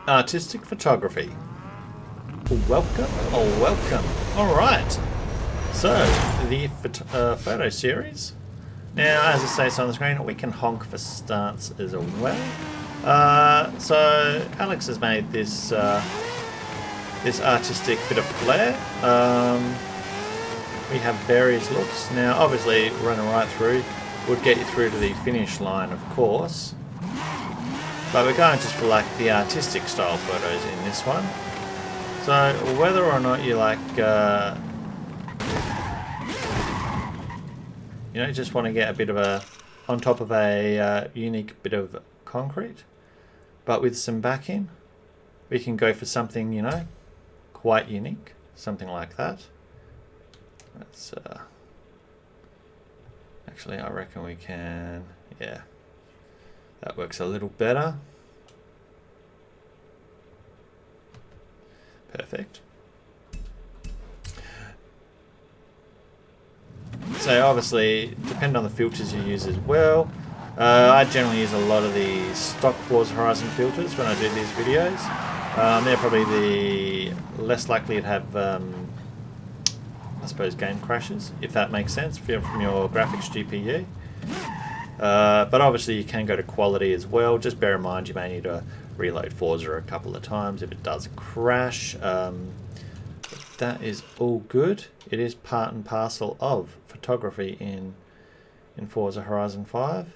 artistic photography. Welcome, welcome. Alright, so the photo series. Now, as it states on the screen, we can honk for starts as well. So Alex has made this this artistic bit of flair. We have various looks. Now, obviously, running right through would get you through to the finish line, of course. But we're going just for like the artistic style photos in this one. So whether or not you like, you know, just want to get a bit of a, on top of a unique bit of concrete, but with some backing, we can go for something, you know, quite unique, something like that. That's actually, I reckon we can, yeah, that works a little better. Perfect. So obviously, depending on the filters you use as well. I generally use a lot of the stock Forza Horizon filters when I do these videos. They're probably the less likely to have, I suppose, game crashes, if that makes sense, from your graphics GPU. But obviously you can go to quality as well. Just bear in mind you may need to reload Forza a couple of times if it does crash. That is all good. It is part and parcel of photography in Forza Horizon 5.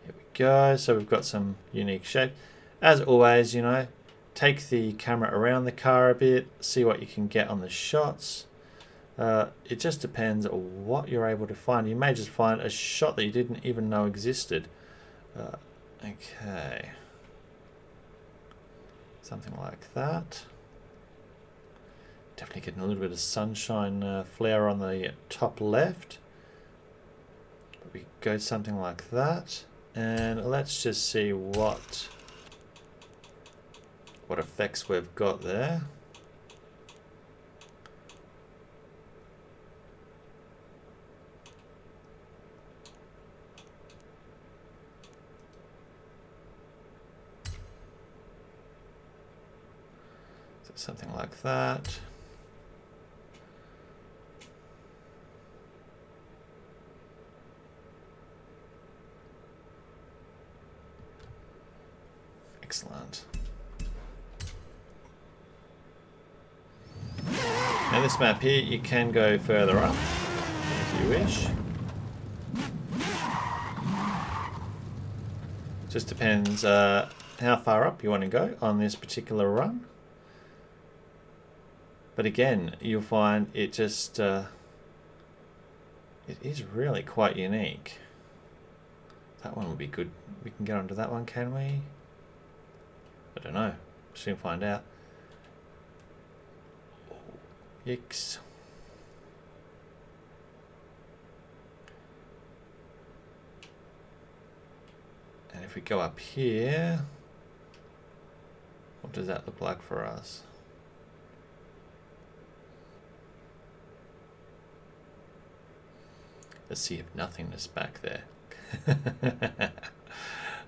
Here we go. So we've got some unique shape. As always, you know, take the camera around the car a bit, see what you can get on the shots. It just depends on what you're able to find. You may just find a shot that you didn't even know existed. Okay. Something like that. Definitely getting a little bit of sunshine flare on the top left. But we go something like that. And let's just see what effects we've got there. Something like that. Excellent. Now this map here, you can go further up if you wish. Just depends how far up you want to go on this particular run. But again, you'll find it just, it is really quite unique. That one would be good. We can get onto that one, can we? I don't know. Soon find out. Oh, yikes. And if we go up here, what does that look like for us? Let's see if nothingness back there.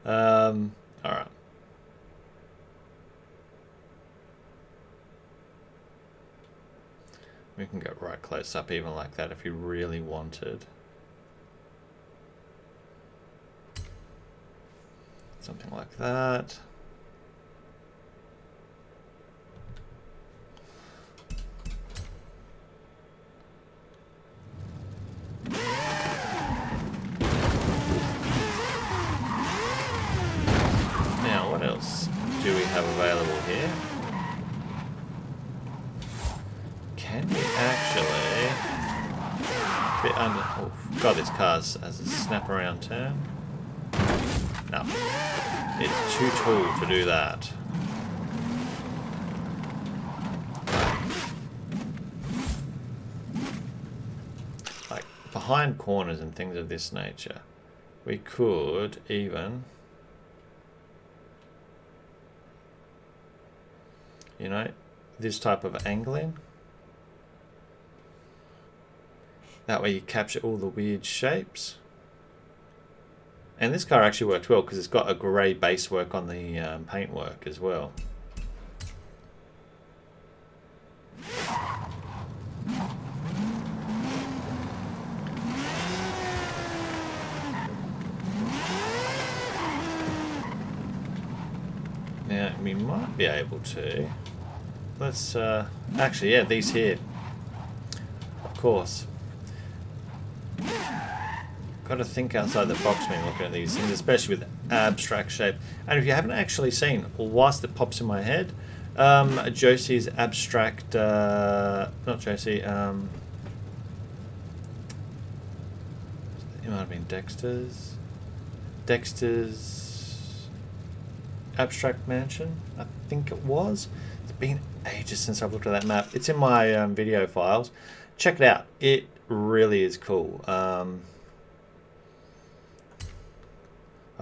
Alright. We can go right close up even like that if you really wanted. Something like that. Do we have available here? Can we actually fit under? Oh god, this car's has a snap around turn. No, it's too tall to do that. Like behind corners and things of this nature, we could even, you know, this type of angling. That way you capture all the weird shapes. And this car actually works well because it's got a grey base work on the paintwork as well. Now, we might be able to. Let's, actually, yeah, these here. Of course. Got to think outside the box when looking at these things, especially with abstract shape. And if you haven't actually seen, whilst it pops in my head, Josie's abstract, not Josie, it might have been Dexter's abstract mansion, I think it was. It's been ages since I've looked at that map. It's in my video files. Check it out. It really is cool. I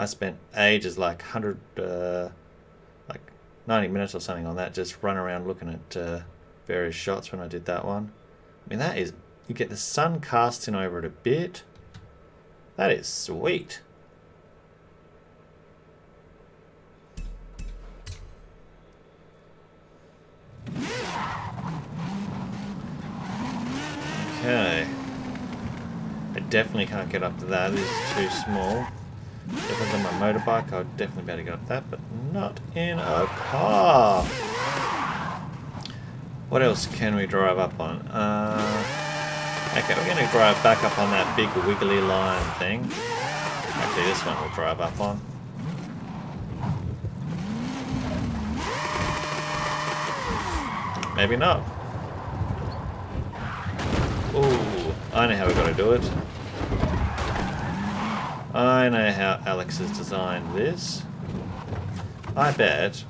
spent ages, like 90 minutes or something on that, just run around looking at various shots when I did that one. I mean, that is, you get the sun casting over it a bit. That is sweet. Okay. I definitely can't get up to that. This is too small. If I was on my motorbike, I'd definitely be able to get up that, but not in a car. What else can we drive up on? Okay, we're going to drive back up on that big wiggly line thing. Actually, this one we'll drive up on. Maybe not. Ooh, I know how we've got to do it. I know how Alex has designed this. I bet.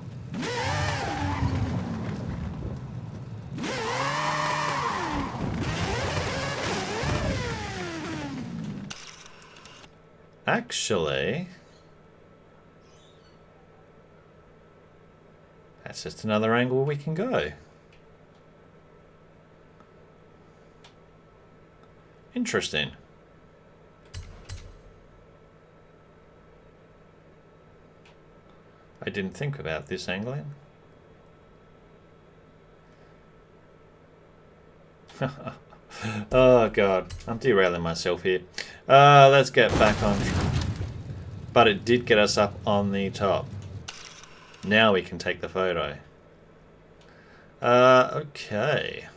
Actually, that's just another angle we can go. Interesting. I didn't think about this angling. Oh god, I'm derailing myself here. Let's get back on. But it did get us up on the top. Now we can take the photo. Okay.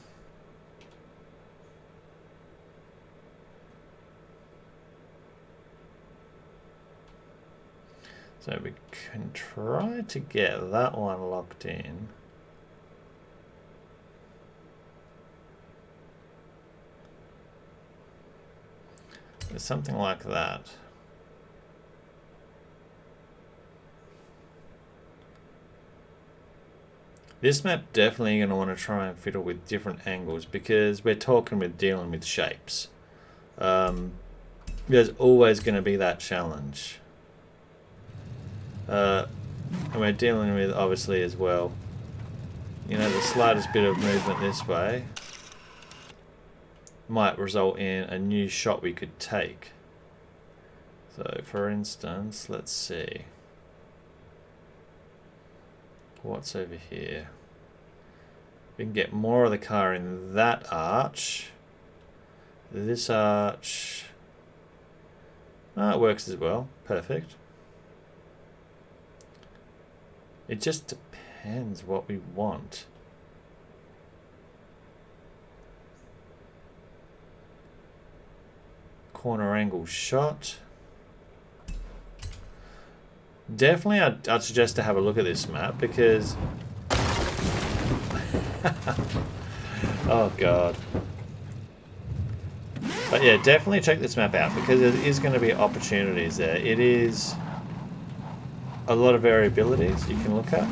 So we can try to get that one locked in. Something like that. This map definitely going to want to try and fiddle with different angles because we're dealing with shapes. There's always going to be that challenge. And we're dealing with, obviously, as well, you know, the slightest bit of movement this way might result in a new shot we could take. So, for instance, let's see. What's over here? We can get more of the car in that arch. This arch. Oh, it works as well. Perfect. It just depends what we want. Corner angle shot. Definitely I'd suggest to have a look at this map because oh god. But yeah, definitely check this map out because there is going to be opportunities there. It is a lot of variabilities you can look at.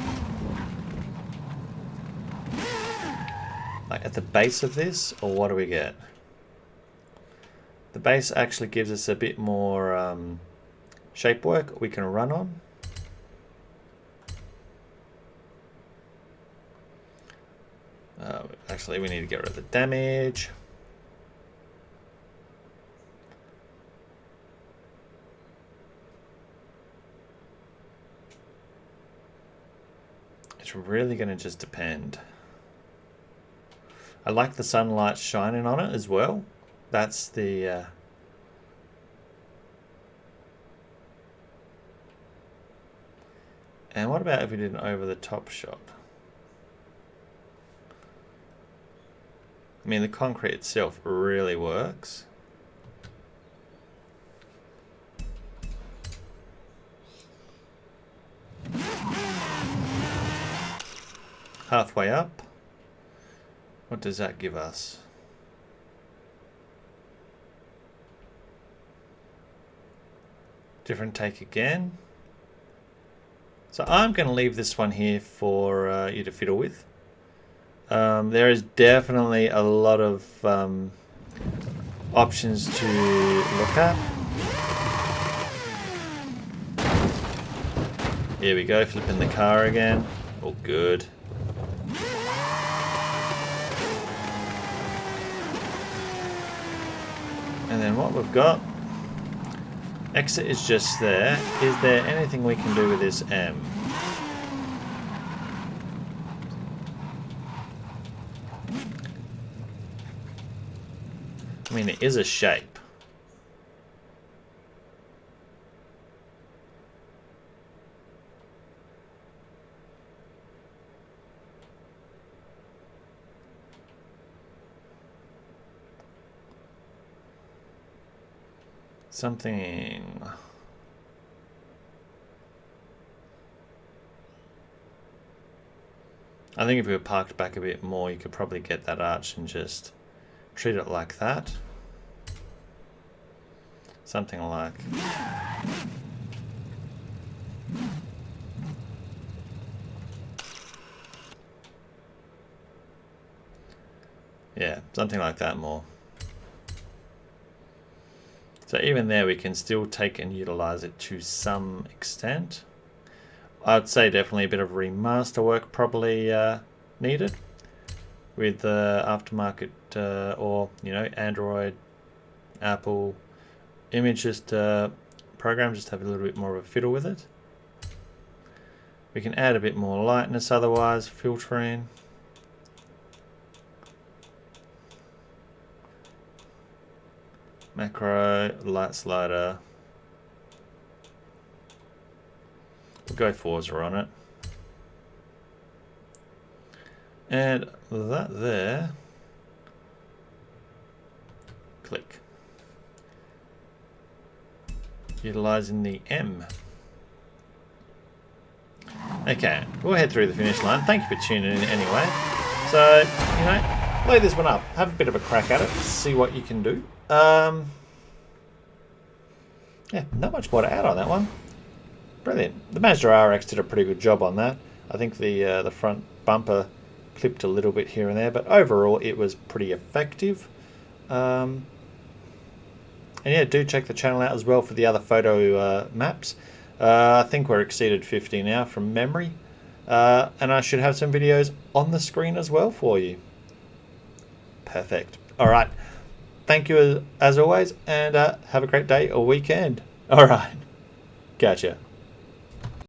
Like at the base of this, or what do we get? The base actually gives us a bit more shape work we can run on. Actually, we need to get rid of the damage. It's really going to just depend. I like the sunlight shining on it as well. That's the And what about if we did an over the top shot? I mean, the concrete itself really works. Halfway up. What does that give us? Different take again. So I'm going to leave this one here for you to fiddle with. There is definitely a lot of options to look at. Here we go, flipping the car again. All good. And then what we've got, exit is just there. Is there anything we can do with this M? I mean, it is a shape. Something. I think if we were parked back a bit more, you could probably get that arch and just treat it like that. Something like. Yeah, something like that more. So even there we can still take and utilize it to some extent. I'd say definitely a bit of remaster work probably needed with aftermarket or Android, Apple image program, just have a little bit more of a fiddle with it. We can add a bit more lightness otherwise, filtering. Macro, light slider. We'll go Forza on it. And that there. Click. Utilizing the M. Okay, we'll head through the finish line. Thank you for tuning in anyway. So, load this one up. Have a bit of a crack at it. See what you can do. Yeah, not much more to add on that one. Brilliant. The Mazda RX did a pretty good job on that. I think the front bumper clipped a little bit here and there, but overall it was pretty effective. And yeah, do check the channel out as well for the other photo maps. I think we're exceeded 50 now from memory. And I should have some videos on the screen as well for you. Perfect. All right. Thank you as always, and have a great day or weekend. All right. Gotcha.